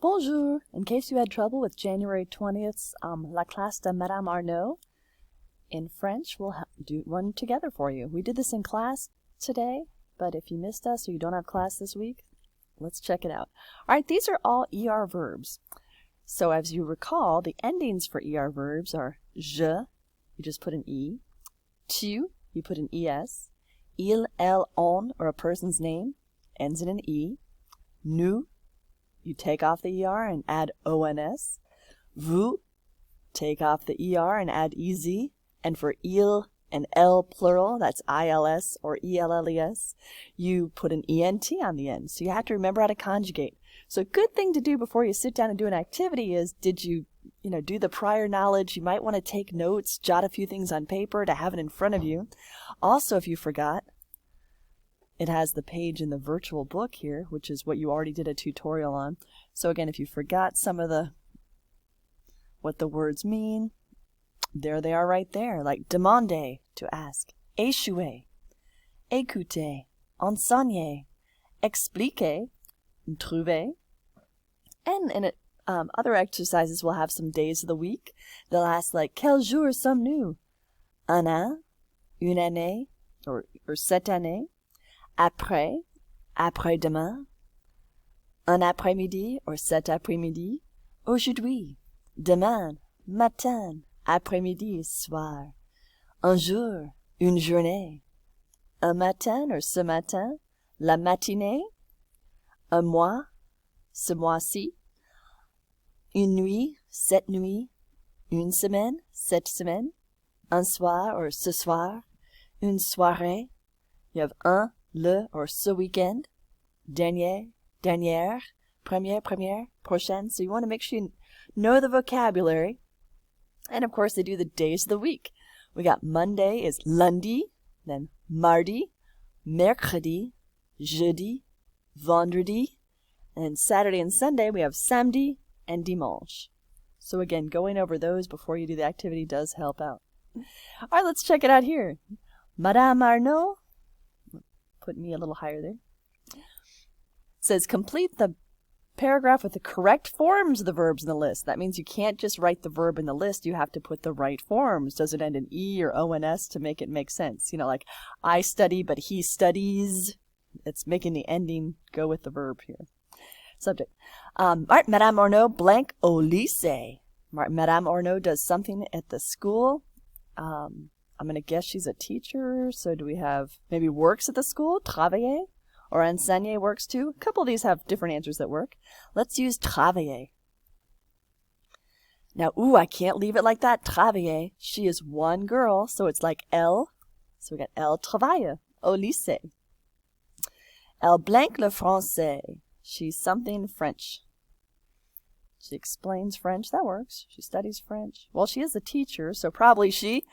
Bonjour! In case you had trouble with January 20th's La classe de Mme Arnaud, in French, we'll do one together for you. We did this in class today, but if you missed us or you don't have class this week, let's check it out. All right, these are all ER verbs. So as you recall, the endings for ER verbs are je, you just put an E, tu, you put an ES, il, elle, on, or a person's name, ends in an E, nous, you take off the ER and add ONS, vous, take off the ER and add EZ, and for il and elle plural, that's ILS or ELLES, you put an ENT on the end. So you have to remember how to conjugate. So a good thing to do before you sit down and do an activity is, did you do the prior knowledge? You might want to take notes, jot a few things on paper to have it in front of you. Also, if you forgot, it has the page in the virtual book here, which is what you already did a tutorial on. So again, if you forgot some of what the words mean, there they are right there, like demander, to ask, échouer, écouter, enseigner, expliquer, trouver. And in other exercises, we'll have some days of the week. They'll ask like, quel jour sommes-nous? Un an, une année, or cette année, après, après-demain, un après-midi, or cet après-midi, aujourd'hui, demain, matin, après-midi, soir, un jour, une journée, un matin, or ce matin, la matinée, un mois, ce mois-ci, une nuit, cette nuit, une semaine, cette semaine, un soir, or ce soir, une soirée. You have un, le, or ce weekend, dernier, dernière, première, première, prochaine. So you want to make sure you know the vocabulary. And of course, they do the days of the week. We got Monday is lundi, then mardi, mercredi, jeudi, vendredi, and Saturday and Sunday we have samedi and dimanche. So again, going over those before you do the activity does help out. All right, let's check it out here. Mme Arnaud, put me a little higher there, says complete the paragraph with the correct forms of the verbs in the list. That means you can't just write the verb in the list. You have to put the right forms. Does it end in E or ONS to make it make sense? Like I study, but he studies. It's making the ending go with the verb here. Subject. All right, Mme Arnaud blank au lycée. Mme Arnaud does something at the school. I'm going to guess she's a teacher. So do we have maybe works at the school? Travailler? Or enseigner works too. A couple of these have different answers that work. Let's use travailler. Now, I can't leave it like that. Travailler. She is one girl, so it's like elle. So we got elle travaille au lycée. Elle blank le français. She's something French. She explains French. That works. She studies French. Well, she is a teacher, so probably she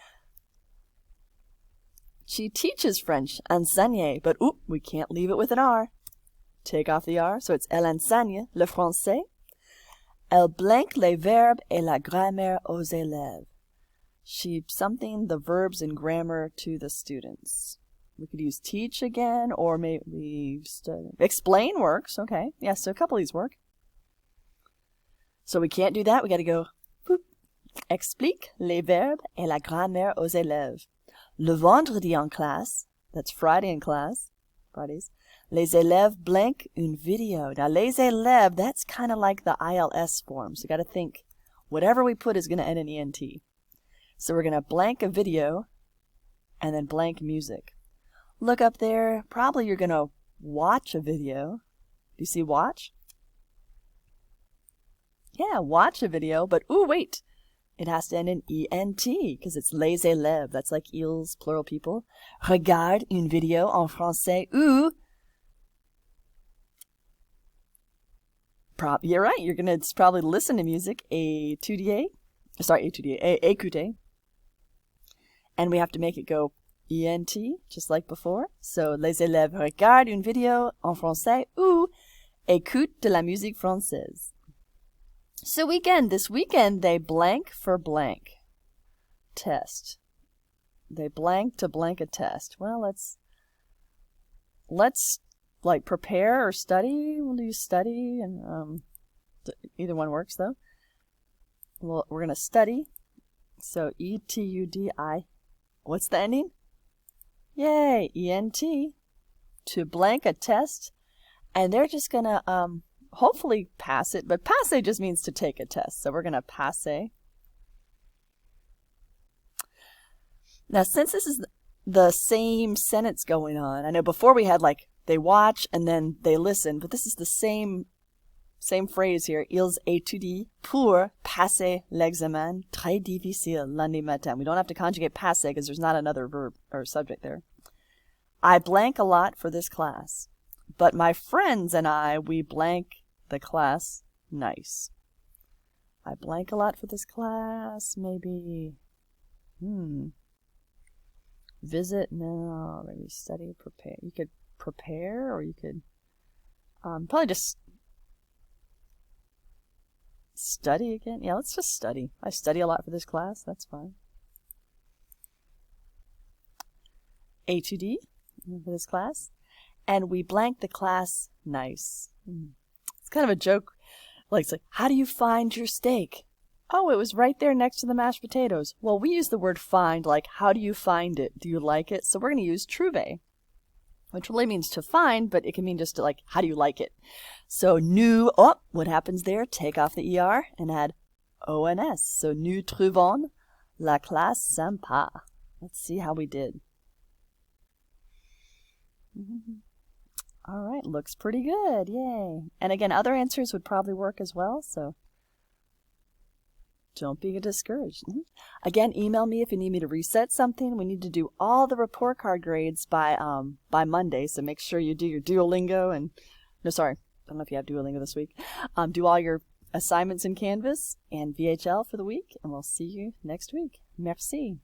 teaches French, enseigne, but we can't leave it with an R. Take off the R, so it's elle enseigne le français. Elle blank les verbes et la grammaire aux élèves. She something the verbs and grammar to the students. We could use teach again, or maybe explain works. Okay, yeah, so a couple of these work. So we can't do that. We got to go explique les verbes et la grammaire aux élèves. Le vendredi en classe, that's Friday in class, Fridays, les élèves blank une video. Now, les élèves, that's kind of like the ILS form. So you got to think, whatever we put is going to end in ENT. So we're going to blank a video and then blank music. Look up there. Probably you're going to watch a video. Do you see watch? Yeah, watch a video, but wait. It has to end in ENT because it's les élèves. That's like ils, plural people. Regarde une vidéo en français ou. You're right. You're going to probably listen to music. Étudier. Écouter. And we have to make it go ENT, just like before. So, les élèves regardent une vidéo en français ou écoutent de la musique française. So again, this weekend, they blank for blank. Test. They blank to blank a test. Well, let's like prepare or study. We'll do study and Either one works, though. Well, we're going to study. So E-T-U-D-I. What's the ending? Yay, E-N-T. To blank a test. And they're just going to hopefully pass it. But passe just means to take a test. So we're going to passe. Now, since this is the same sentence going on, I know before we had like they watch and then they listen, but this is the same phrase here. Ils étudient pour passer l'examen très difficile lundi matin. We don't have to conjugate passer because there's not another verb or subject there. I blank a lot for this class, but my friends and I, we blank the class nice. I blank a lot for this class, maybe. Visit, no, maybe study, prepare. You could prepare, or you could probably just study again. Yeah, let's just study. I study a lot for this class. That's fine. Étudie for this class. And we blank the class nice. It's kind of a joke. Like, it's like, how do you find your steak? Oh, it was right there next to the mashed potatoes. Well, we use the word find, like, how do you find it? Do you like it? So we're going to use trouver, which really means to find, but it can mean just to, like, how do you like it? So nous, what happens there? Take off the ER and add ONS. So nous trouvons la classe sympa. Let's see how we did. All right, looks pretty good. Yay. And again, other answers would probably work as well, so don't be discouraged. Again, email me if you need me to reset something. We need to do all the report card grades by Monday, so make sure you do your Duolingo and, no, sorry, I don't know if you have Duolingo this week. Do all your assignments in Canvas and VHL for the week, and we'll see you next week. Merci.